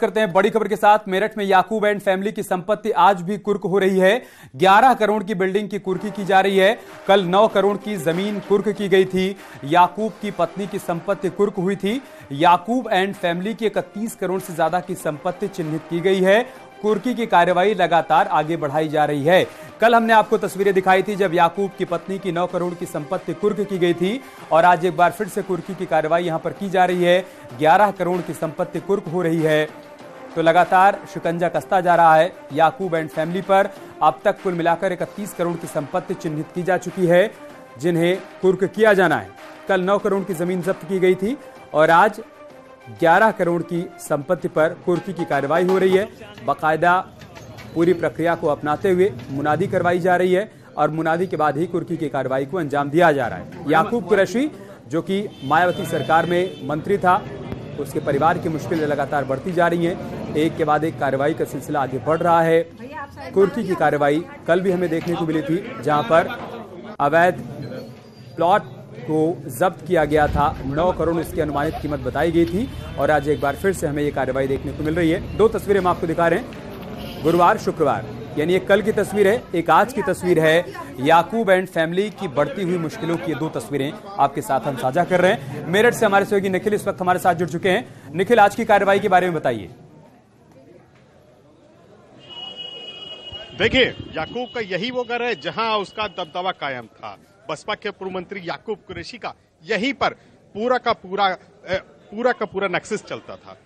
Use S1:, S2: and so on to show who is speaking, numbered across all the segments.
S1: करते हैं बड़ी खबर के साथ। मेरठ में याकूब एंड फैमिली की संपत्ति आज भी कुर्क हो रही है। 11 करोड़ की बिल्डिंग की कुर्की की जा रही है। कल 9 करोड़ की जमीन कुर्क की गई थी। याकूब की पत्नी की संपत्ति कुर्क हुई थी। याकूब एंड फैमिली की 31 करोड़ से ज्यादा की संपत्ति चिन्हित की गई है। कुर्की की कार्रवाई लगातार आगे बढ़ाई जा रही है। कल हमने आपको तस्वीरें दिखाई थी जब याकूब की पत्नी की 9 करोड़ की संपत्ति कुर्क की गई थी और आज एक बार फिर से कुर्की की कार्रवाई यहां पर की जा रही है। 11 करोड़ की संपत्ति कुर्क हो रही है। तो लगातार शिकंजा कसता जा रहा है याकूब एंड फैमिली पर। अब तक कुल मिलाकर 31 करोड़ की संपत्ति चिन्हित की जा चुकी है जिन्हें कुर्क किया जाना है। कल 9 करोड़ की जमीन जब्त की गई थी और आज 11 करोड़ की संपत्ति पर कुर्की की कार्रवाई हो रही है। बाकायदा पूरी प्रक्रिया को अपनाते हुए मुनादी करवाई जा रही है और मुनादी के बाद ही कुर्की की कार्रवाई को अंजाम दिया जा रहा है। याकूब कुरैशी जो कि मायावती सरकार में मंत्री था, उसके परिवार की मुश्किलें लगातार बढ़ती जा रही हैं। एक के बाद एक कार्रवाई का सिलसिला आगे बढ़ रहा है। कुर्की की कार्रवाई कल भी हमें देखने को मिली थी जहां पर अवैध प्लॉट को जब्त किया गया था। 9 करोड़ इसकी अनुमानित कीमत बताई गई थी और आज एक बार फिर से हमें ये कार्रवाई देखने को मिल रही है। 2 तस्वीरें हम आपको दिखा रहे हैं, गुरुवार शुक्रवार, यानी एक कल की तस्वीर है, एक आज की तस्वीर है। याकूब एंड फैमिली की बढ़ती हुई मुश्किलों की ये 2 तस्वीरें आपके साथ हम साझा कर रहे हैं। मेरठ से हमारे सहयोगी निखिल इस वक्त हमारे साथ जुड़ चुके हैं। निखिल, आज की कार्रवाई के बारे में बताइए।
S2: देखिए, याकूब का यही वो घर है जहां उसका दबदबा कायम था। बसपा के पूर्व मंत्री याकूब कुरैशी का यहीं पर पूरा का पूरा नक्सस चलता था।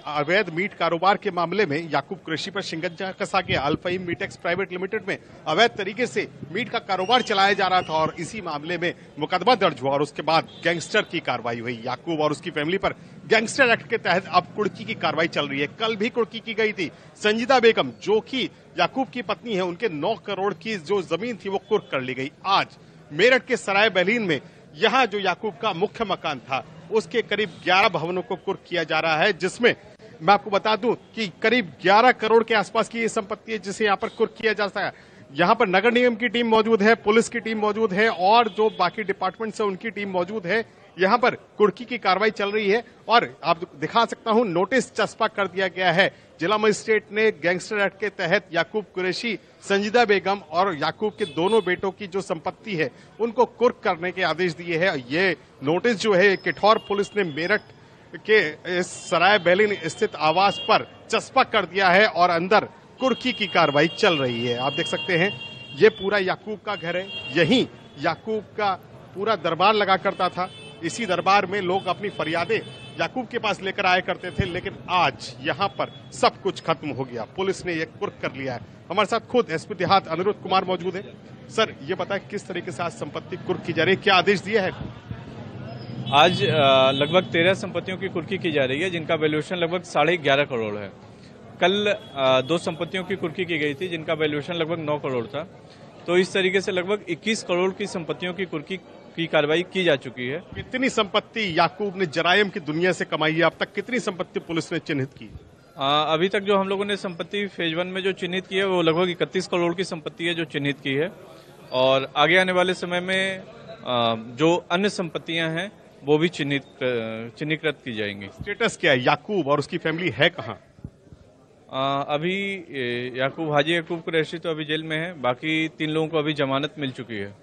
S2: अवैध मीट कारोबार के मामले में याकूब कुरैशी पर शिकंजा कसा गया। अल फहीम मीटेक्स प्राइवेट लिमिटेड में अवैध तरीके से मीट का कारोबार चलाया जा रहा था और इसी मामले में मुकदमा दर्ज हुआ और उसके बाद गैंगस्टर की कार्रवाई हुई। याकूब और उसकी फैमिली पर गैंगस्टर एक्ट के तहत अब कुर्की की कार्रवाई चल रही है। कल भी कुर्की की गई थी। संजीदा बेगम जो कि याकूब की पत्नी है, उनके 9 करोड़ की जो जमीन थी वो कुर्क कर ली गई। आज मेरठ के सराय बहलीन में यहां जो याकूब का मुख्य मकान था उसके करीब 11 भवनों को कुर्क किया जा रहा है, जिसमें मैं आपको बता दूं कि करीब 11 करोड़ के आसपास की ये संपत्ति है जिसे यहां पर कुर्क किया जा सकता है। यहां पर नगर निगम की टीम मौजूद है, पुलिस की टीम मौजूद है और जो बाकी डिपार्टमेंट्स है उनकी टीम मौजूद है। यहां पर कुर्की की कार्रवाई चल रही है और आप दिखा सकता हूं, नोटिस चस्पा कर दिया गया है। जिला मजिस्ट्रेट ने गैंगस्टर एक्ट के तहत याकूब कुरैशी, संजीदा बेगम और याकूब के दोनों बेटों की जो संपत्ति है उनको कुर्क करने के आदेश दिए हैं। ये नोटिस जो है किठौर पुलिस ने मेरठ के इस सराय बहलीन स्थित आवास पर चस्पा कर दिया है और अंदर कुर्की की कार्रवाई चल रही है। आप देख सकते हैं ये पूरा याकूब का घर है। यहीं याकूब का पूरा दरबार लगा करता था। इसी दरबार में लोग अपनी फरियादें याकूब के पास लेकर आया करते थे, लेकिन आज यहाँ पर सब कुछ खत्म हो गया। पुलिस ने ये कुर्क कर लिया है। हमारे साथ खुद एसपी देहात अनिरुद्ध कुमार मौजूद है। सर, ये बताएं किस तरीके से आज संपत्ति कुर्क की जा रही है, क्या आदेश दिया है?
S3: आज लगभग 13 संपत्तियों की कुर्की की जा रही है जिनका वैल्यूएशन लगभग 11.5 करोड़ है। कल 2 संपत्तियों की कुर्की की गई थी जिनका वैल्यूएशन लगभग 9 करोड़ था। तो इस तरीके से लगभग 21 करोड़ की संपत्तियों की कुर्की की कार्रवाई की जा चुकी है।
S2: कितनी संपत्ति याकूब ने जरायम की दुनिया से कमाई है? अब तक कितनी संपत्ति पुलिस ने चिन्हित की?
S3: अभी तक जो हम लोगों ने संपत्ति फेज 1 में जो चिन्हित की है वो लगभग 31 करोड़ की संपत्ति है जो चिन्हित की है और आगे आने वाले समय में जो अन्य संपत्तियां हैं वो भी चिन्हीकृत की जाएंगी।
S2: स्टेटस क्या है? याकूब और उसकी फैमिली है कहाँ?
S3: अभी हाजी याकूब कुरैशी तो अभी जेल में है। बाकी 3 लोगों को अभी जमानत मिल चुकी है।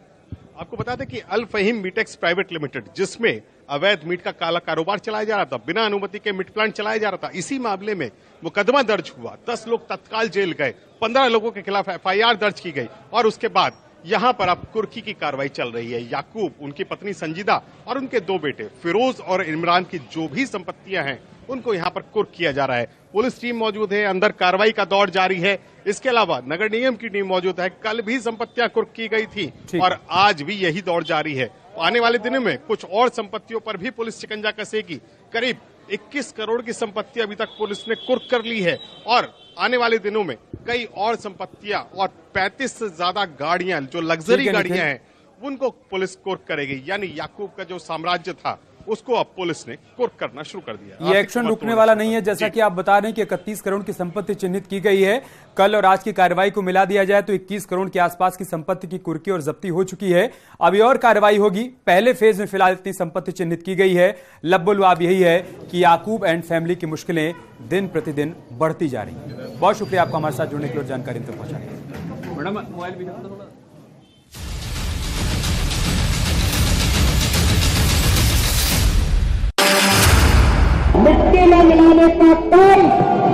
S2: आपको बता दें कि अल फहीम मीटेक्स प्राइवेट लिमिटेड, जिसमें अवैध मीट का काला कारोबार चलाया जा रहा था, बिना अनुमति के मीट प्लांट चलाया जा रहा था, इसी मामले में मुकदमा दर्ज हुआ। 10 लोग तत्काल जेल गए, 15 लोगों के खिलाफ FIR दर्ज की गई और उसके बाद यहां पर अब कुर्की की कार्रवाई चल रही है। याकूब, उनकी पत्नी संजीदा और उनके 2 बेटे फिरोज और इमरान की जो भी संपत्तियां हैं उनको यहां पर कुर्क किया जा रहा है। पुलिस टीम मौजूद है, अंदर कार्रवाई का दौर जारी है। इसके अलावा नगर निगम की टीम मौजूद है। कल भी संपत्तियां कुर्क की गई थी और आज भी यही दौर जारी है। आने वाले दिनों में कुछ और संपत्तियों पर भी पुलिस शिकंजा कसेगी। करीब 21 करोड़ की संपत्ति अभी तक पुलिस ने कुर्क कर ली है और आने वाले दिनों में कई और संपत्तियां और 35 से ज्यादा गाड़ियां जो लग्जरी गाड़ियां हैं उनको पुलिस कुर्क करेगी। यानी याकूब का जो साम्राज्य था उसको अब पुलिस ने कुर्क करना शुरू कर दिया।
S1: ये एक्शन रुकने वाला नहीं है, जैसा कि आप बता रहे हैं कि 31 करोड़ की संपत्ति चिन्हित की गई है। कल और आज की कार्रवाई को मिला दिया जाए तो 21 करोड़ के आसपास की संपत्ति की कुर्की और जब्ती हो चुकी है। अभी और कार्रवाई होगी। पहले फेज में फिलहाल इतनी संपत्ति चिन्हित की गई है। लब्बुलवाब यही है कि याकूब एंड फैमिली की मुश्किलें दिन प्रतिदिन बढ़ती जा रही है। बहुत शुक्रिया आपका हमारे साथ जुड़ने के लिए, जानकारी तक पहुंचाने। मैडम मोबाइल भी थोड़ा
S4: मिट्टी में मिलाने का काम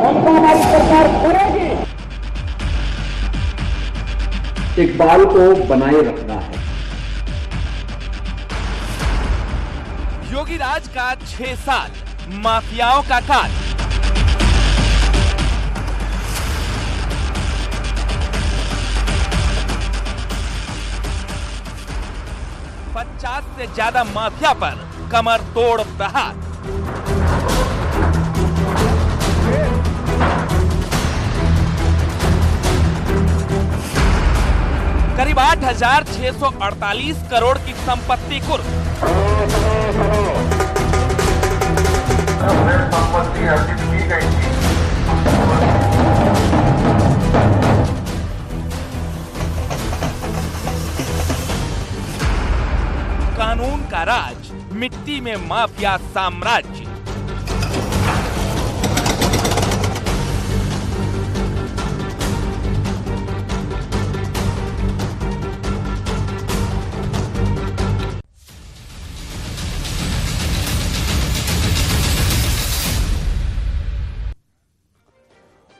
S4: उनका हमारी सरकार करेगी।
S5: इकबाल को बनाए रखना है।
S6: योगी राज का 6 साल, माफियाओं का काल। से ज्यादा माफिया पर कमर तोड़ प्रहार। करीब 8,648 करोड़ की संपत्ति कुर्क।
S7: संपत्ति अर्जित की गई थी।
S6: कानून का राज, मिट्टी में माफिया साम्राज्य।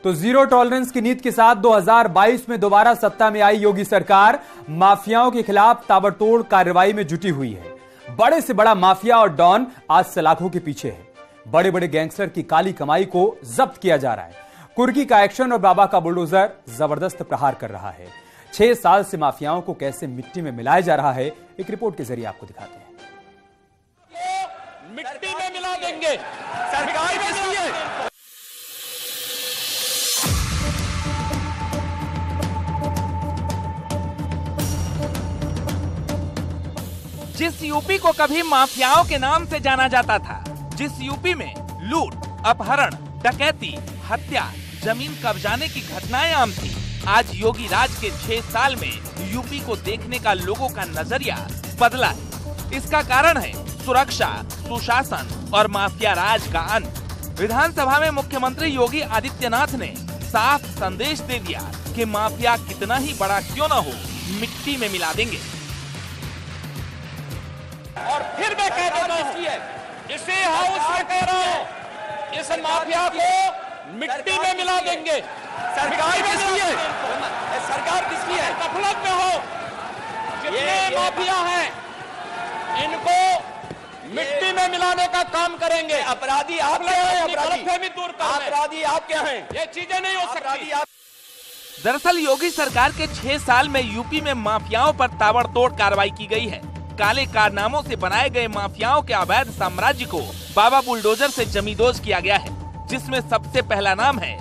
S1: तो जीरो टॉलरेंस की नीति के साथ 2022 में दोबारा सत्ता में आई योगी सरकार माफियाओं के खिलाफ ताबड़तोड़ कार्रवाई में जुटी हुई है। बड़े से बड़ा माफिया और डॉन आज सलाखों के पीछे है। बड़े बड़े गैंगस्टर की काली कमाई को जब्त किया जा रहा है। कुर्की का एक्शन और बाबा का बुलडोजर जबरदस्त प्रहार कर रहा है। 6 साल से माफियाओं को कैसे मिट्टी में मिलाया जा रहा है, एक रिपोर्ट के जरिए आपको दिखाते हैं।
S6: मिट्टी में मिला देंगे सरकार किसकी है? जिस यूपी को कभी माफियाओं के नाम से जाना जाता था, जिस यूपी में लूट, अपहरण, डकैती, हत्या, जमीन कब्जाने की घटनाएं आम थी, आज योगी राज के 6 साल में यूपी को देखने का लोगों का नजरिया बदला है। इसका कारण है सुरक्षा, सुशासन और माफिया राज का अंत। विधानसभा में मुख्यमंत्री योगी आदित्यनाथ ने साफ संदेश दे दिया कि माफिया कितना ही बड़ा क्यों न हो, मिट्टी में मिला देंगे। और फिर मैं कह देता हूं, इसी हाउस में कह रहा हूं, इस माफिया को मिट्टी में मिला देंगे। सरकार किसकी है? सरकार किसकी है? गफलत में हो, जितने माफिया हैं, इनको मिट्टी में मिलाने का काम करेंगे। अपराधी आप क्या हैं? अपराधी दूर कर, अपराधी आप क्या हैं? ये चीजें नहीं हो सकती। दरअसल योगी सरकार के 6 साल में यूपी में माफियाओं पर ताबड़तोड़ कार्रवाई की गई है। काले कारनामों से बनाए गए माफियाओं के अवैध साम्राज्य को बाबा बुलडोजर से जमींदोज किया गया है, जिसमें सबसे पहला नाम है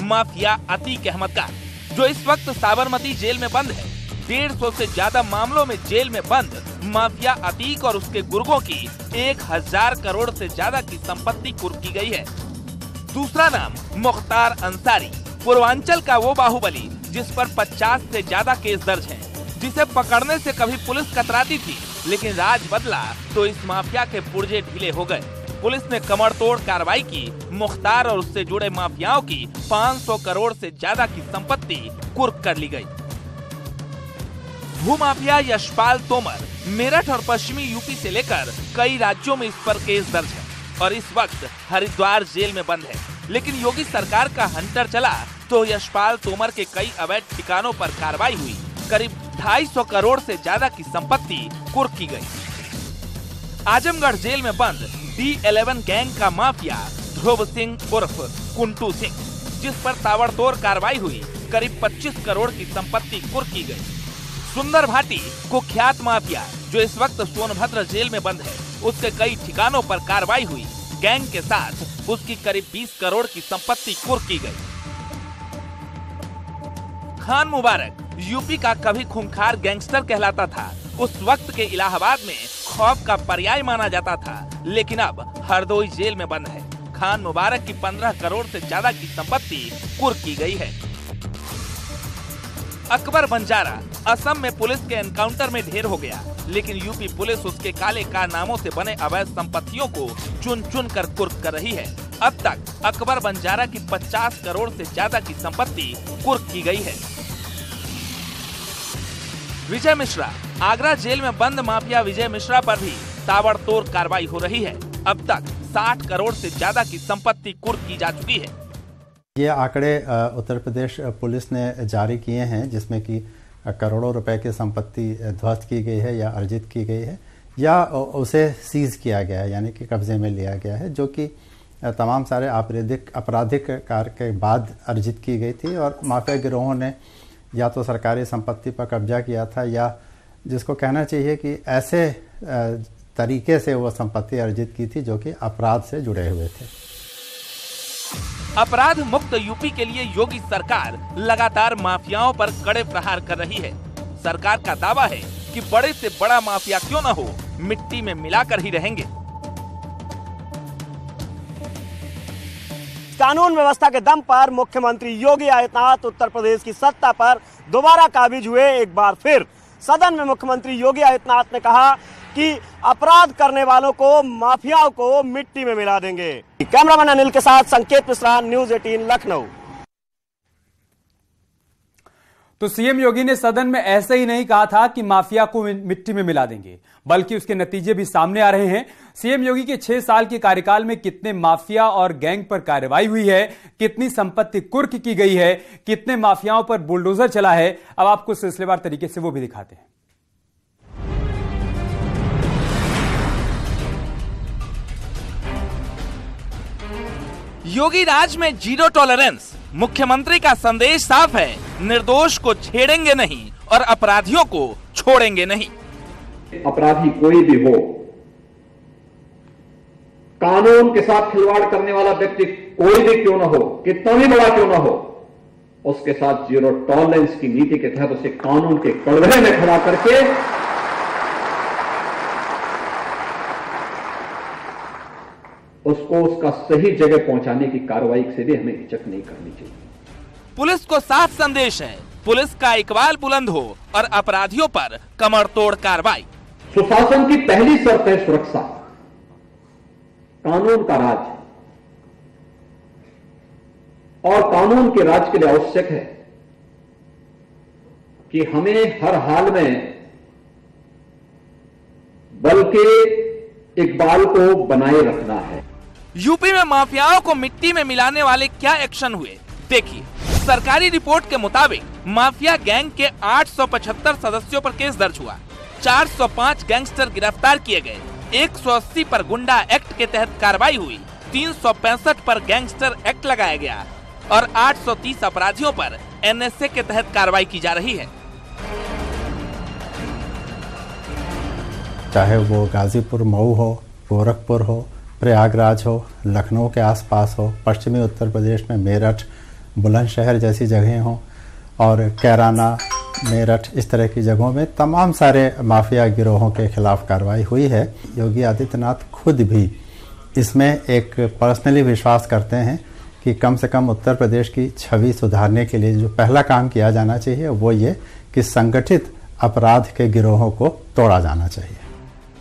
S6: माफिया अतीक अहमद का, जो इस वक्त साबरमती जेल में बंद है। 150 से ज्यादा मामलों में जेल में बंद माफिया अतीक और उसके गुर्गों की 1000 करोड़ से ज्यादा की संपत्ति कुर्क की गई है। दूसरा नाम मुख्तार अंसारी, पूर्वांचल का वो बाहुबली जिस पर 50 से ज्यादा केस दर्ज हैं, जिसे पकड़ने से कभी पुलिस कतराती थी, लेकिन राज बदला तो इस माफिया के पुर्जे ढीले हो गए। पुलिस ने कमरतोड़ कार्रवाई की। मुख्तार और उससे जुड़े माफियाओं की 500 करोड़ से ज्यादा की संपत्ति कुर्क कर ली गई। भूमाफिया यशपाल तोमर मेरठ और पश्चिमी यूपी से लेकर कई राज्यों में इस पर केस दर्ज है और इस वक्त हरिद्वार जेल में बंद है। लेकिन योगी सरकार का हंटर चला तो यशपाल तोमर के कई अवैध ठिकानों पर कार्रवाई हुई। करीब 250 करोड़ से ज्यादा की संपत्ति कुर्क की गई। आजमगढ़ जेल में बंद D11 गैंग का माफिया ध्रुव सिंह उर्फ कुंटू सिंह, जिस पर ताबड़तोड़ कार्रवाई हुई, करीब 25 करोड़ की संपत्ति कुर्क की गई। सुंदर भाटी कुख्यात माफिया जो इस वक्त सोनभद्र जेल में बंद है, उसके कई ठिकानों पर कार्रवाई हुई। गैंग के साथ उसकी करीब 20 करोड़ की संपत्ति कुर्क की गई। खान मुबारक यूपी का कभी खूंखार गैंगस्टर कहलाता था। उस वक्त के इलाहाबाद में खौफ का पर्याय माना जाता था, लेकिन अब हरदोई जेल में बंद है। खान मुबारक की 15 करोड़ से ज्यादा की संपत्ति कुर्क की गई है। अकबर बंजारा असम में पुलिस के एनकाउंटर में ढेर हो गया, लेकिन यूपी पुलिस उसके काले कारनामों से बने अवैध संपत्तियों को चुन चुन कर कुर्क कर रही है। अब तक अकबर बंजारा की 50 करोड़ से ज्यादा की संपत्ति कुर्क की गई है। विजय मिश्रा आगरा जेल में बंद माफिया विजय मिश्रा पर भी ताबड़तोड़ कार्रवाई हो रही है। अब तक 60 करोड़ से ज्यादा की संपत्ति कुर्क की जा चुकी है।
S8: ये आंकड़े उत्तर प्रदेश पुलिस ने जारी किए हैं, जिसमें कि करोड़ों रुपए की संपत्ति ध्वस्त की गई है या अर्जित की गई है या उसे सीज किया गया है, यानी कि कब्जे में लिया गया है, जो कि तमाम सारे आपराधिक कार्य के बाद अर्जित की गई थी। और माफिया गिरोहों ने या तो सरकारी संपत्ति पर कब्जा किया था या जिसको कहना चाहिए कि ऐसे तरीके से वो संपत्ति अर्जित की थी जो कि अपराध से जुड़े हुए थे।
S6: अपराध मुक्त यूपी के लिए योगी सरकार लगातार माफियाओं पर कड़े प्रहार कर रही है। सरकार का दावा है कि बड़े से बड़ा माफिया क्यों न हो, मिट्टी में मिलाकर ही रहेंगे।
S9: कानून व्यवस्था के दम पर मुख्यमंत्री योगी आदित्यनाथ उत्तर प्रदेश की सत्ता पर दोबारा काबिज हुए। एक बार फिर सदन में मुख्यमंत्री योगी आदित्यनाथ ने कहा कि अपराध करने वालों को, माफियाओं को मिट्टी में मिला देंगे। कैमरामैन अनिल के साथ संकेत मिश्रा, न्यूज़ 18 लखनऊ।
S1: तो सीएम योगी ने सदन में ऐसे ही नहीं कहा था कि माफिया को मिट्टी में मिला देंगे, बल्कि उसके नतीजे भी सामने आ रहे हैं। सीएम योगी के 6 साल के कार्यकाल में कितने माफिया और गैंग पर कार्रवाई हुई है, कितनी संपत्ति कुर्क की गई है, कितने माफियाओं पर बुलडोजर चला है, अब आपको सिलसिलेवार तरीके से वो भी दिखाते हैं।
S6: योगी राज में जीरो टॉलरेंस। मुख्यमंत्री का संदेश साफ है, निर्दोष को छेड़ेंगे नहीं और अपराधियों को छोड़ेंगे नहीं।
S5: अपराधी कोई भी हो, कानून के साथ खिलवाड़ करने वाला व्यक्ति कोई भी क्यों ना हो, कितना भी बड़ा क्यों ना हो, उसके साथ जीरो टॉलरेंस की नीति के तहत उसे कानून के कड़वे में खड़ा करके उसको उसका सही जगह पहुंचाने की कार्रवाई से भी हमें हिचक नहीं करनी चाहिए।
S6: पुलिस को साफ संदेश है, पुलिस का इकबाल बुलंद हो और अपराधियों पर कमर तोड़ कार्रवाई।
S5: सुशासन की पहली शर्त है सुरक्षा, कानून का राज, और कानून के राज के लिए आवश्यक है कि हमें हर हाल में बल के इकबाल को बनाए रखना है।
S6: यूपी में माफियाओं को मिट्टी में मिलाने वाले क्या एक्शन हुए, देखिए। सरकारी रिपोर्ट के मुताबिक माफिया गैंग के 875 सदस्यों पर केस दर्ज हुआ, 405 गैंगस्टर गिरफ्तार किए गए, 180 पर गुंडा एक्ट के तहत कार्रवाई हुई, 365 पर गैंगस्टर एक्ट लगाया गया और 830 अपराधियों पर एनएसए के तहत कार्रवाई की जा रही है।
S8: चाहे वो गाजीपुर, मऊ हो, गोरखपुर हो, प्रयागराज हो, लखनऊ के आसपास हो, पश्चिमी उत्तर प्रदेश में मेरठ, बुलंदशहर जैसी जगहें हों, और कैराना, मेरठ, इस तरह की जगहों में तमाम सारे माफिया गिरोहों के खिलाफ कार्रवाई हुई है। योगी आदित्यनाथ खुद भी इसमें एक पर्सनली विश्वास करते हैं कि कम से कम उत्तर प्रदेश की छवि सुधारने के लिए जो पहला काम किया जाना चाहिए वो ये कि संगठित अपराध के गिरोहों को तोड़ा जाना चाहिए।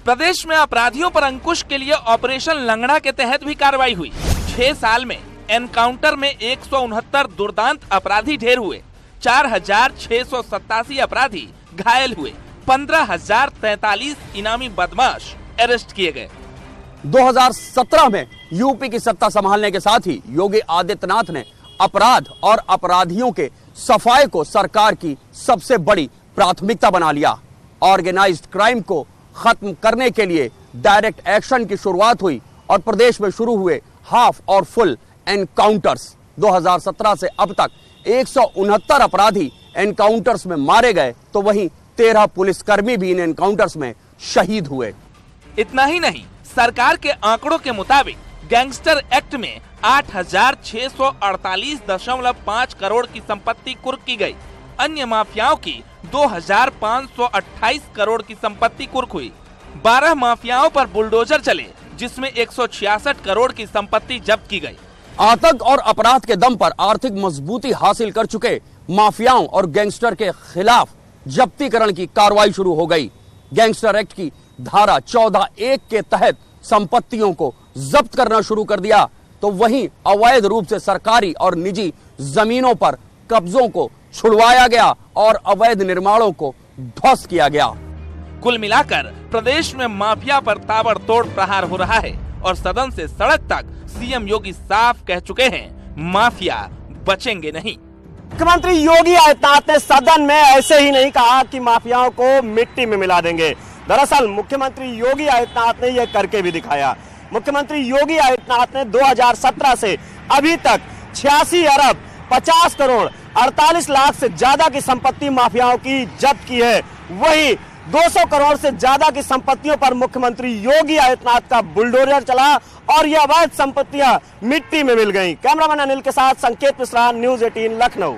S6: प्रदेश में अपराधियों पर अंकुश के लिए ऑपरेशन लंगड़ा के तहत भी कार्रवाई हुई। 6 साल में एनकाउंटर में 169 दुर्दांत अपराधी ढेर हुए, 4687 अपराधी घायल हुए, 15,043 इनामी बदमाश अरेस्ट किए गए।
S9: 2017 में यूपी की सत्ता संभालने के साथ ही योगी आदित्यनाथ ने अपराध और अपराधियों के सफाई को सरकार की सबसे बड़ी प्राथमिकता बना लिया। ऑर्गेनाइज्ड क्राइम को खत्म करने के लिए डायरेक्ट एक्शन की शुरुआत हुई और प्रदेश में शुरू हुए हाफ और फुल एनकाउंटर्स। 2017 से अब तक 169 अपराधी एनकाउंटर्स में मारे गए, तो वहीं 13 पुलिसकर्मी भी इन एनकाउंटर्स में शहीद हुए।
S6: इतना ही नहीं, सरकार के आंकड़ों के मुताबिक गैंगस्टर एक्ट में 8,648.5 करोड़ की संपत्ति कुर्क की गई। अन्य माफियाओं की 2,528 करोड़ की संपत्ति कुर्क हुई।
S10: 12 माफियाओं पर बुलडोजर चले, जिसमें 166 करोड़ की संपत्ति जब्त की गई।
S9: आतंक और अपराध के दम पर आर्थिक मजबूती हासिल कर चुके माफियाओं और गैंगस्टर के खिलाफ जब्तीकरण की कार्रवाई शुरू हो गई। गैंगस्टर एक्ट की धारा 14(1) के तहत संपत्तियों को जब्त करना शुरू कर दिया, तो वहीं अवैध रूप से सरकारी और निजी जमीनों पर कब्जों को छुड़वाया गया और अवैध निर्माणों को ध्वस्त किया गया।
S10: कुल मिलाकर प्रदेश में माफिया पर ताबड़तोड़ प्रहार हो रहा है और सदन से सड़क तक सीएम योगी साफ कह चुके हैं, माफिया बचेंगे नहीं।
S11: मुख्यमंत्री योगी आदित्यनाथ ने सदन में ऐसे ही नहीं कहा कि माफियाओं को मिट्टी में मिला देंगे। दरअसल मुख्यमंत्री योगी आदित्यनाथ ने यह करके भी दिखाया। मुख्यमंत्री योगी आदित्यनाथ ने 2017 से अभी तक 86 अरब 50 करोड़ 48 लाख से ज्यादा की संपत्ति माफियाओं की जब्त की है। वहीं 200 करोड़ से ज्यादा की संपत्तियों पर मुख्यमंत्री योगी आदित्यनाथ का बुलडोजर चला और यह अवैध संपत्तियां मिट्टी में मिल गईं। कैमरामैन अनिल के साथ संकेत मिश्रा, न्यूज़ 18 लखनऊ।